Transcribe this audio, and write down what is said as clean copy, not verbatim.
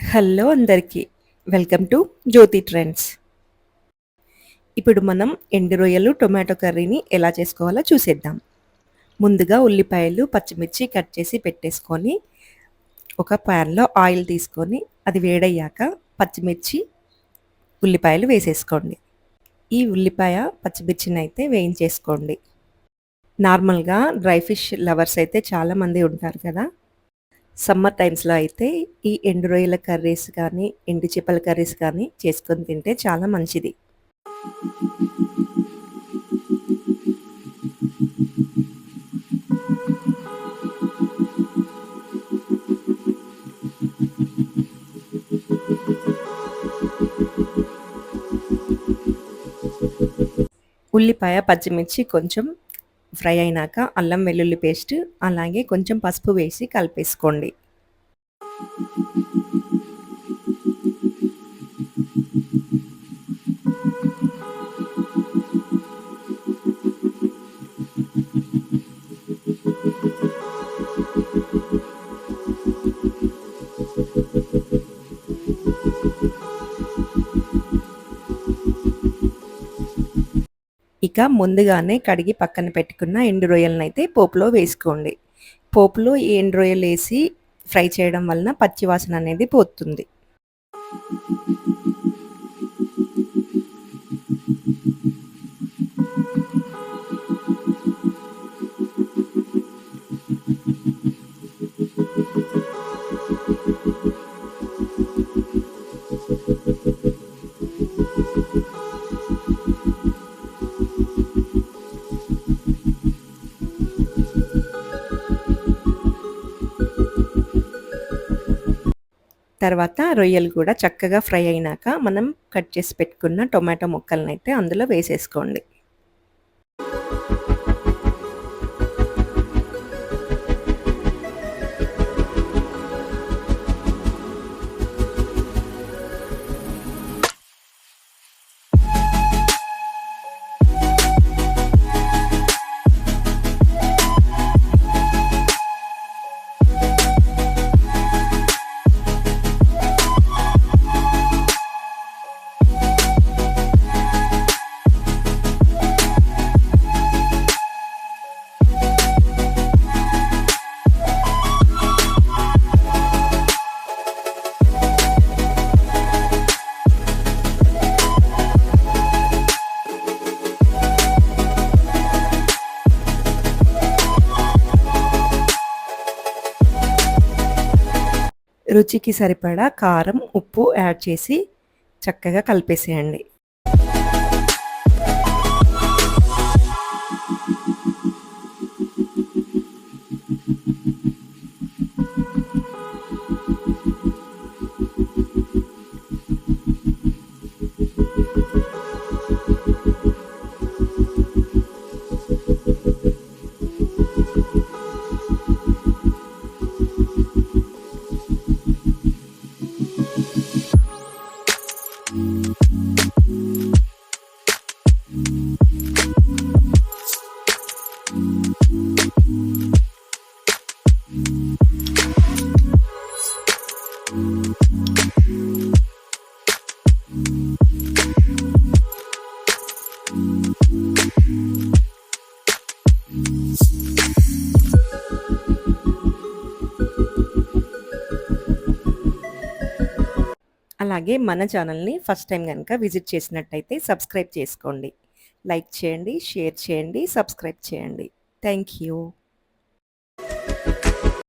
Hello అందరికీ. Welcome to Jyoti trends. ఇప్పుడు మనం ఎండు రొయ్యలు టొమాటో కర్రీని ఎలా చేసుకోవాలో చూసేద్దాం. ముందుగా ఉల్లిపాయలు, పచ్చిమిర్చి కట్ చేసి పెట్టేసుకొని ఒక ప్యాన్‌లో ఆయిల్ తీసుకొని అది వేడయ్యాక పచ్చిమిర్చి, ఉల్లిపాయలు వేసేసుకోండి. ఈ ఉల్లిపాయ, పచ్చిమిర్చినైతే వేయించేసుకోండి. నార్మల్‌గా డ్రై ఫిష్ లవర్స్ అయితే చాలామంది ఉంటారు కదా! సమ్మర్ టైమ్స్‌లో అయితే ఈ ఎండు రొయ్యల కర్రీస్ కానీ, ఎండు చేపల కర్రీస్ కానీ చేసుకొని తింటే చాలా మంచిది. ఉల్లిపాయ, పచ్చిమిర్చి కొంచెం ఫ్రై అయినాక అల్లం వెల్లుల్లి పేస్ట్, అలాగే కొంచెం పసుపు వేసి కలిపేసుకోండి. ఇక ముందుగానే కడిగి పక్కన పెట్టుకున్న ఎండు రొయ్యలనైతే పోపులో వేసుకోండి. పోపులో ఈ ఎండు రొయ్యలేసి ఫ్రై చేయడం వలన పచ్చి వాసన అనేది పోతుంది. తర్వాత రొయ్యలు కూడా చక్కగా ఫ్రై అయినాక మనం కట్ చేసి పెట్టుకున్న టొమాటో ముక్కలనైతే అందులో వేసేసుకోండి. రుచికి సరిపడా కారం, ఉప్పు యాడ్ చేసి చక్కగా కలిపేసేయండి. అలాగే మన ఛానల్ని ఫస్ట్ టైం కనుక విజిట్ చేసినట్టయితే సబ్స్క్రైబ్ చేసుకోండి. లైక్ చేయండి, షేర్ చేయండి, సబ్స్క్రైబ్ చేయండి. Thank you.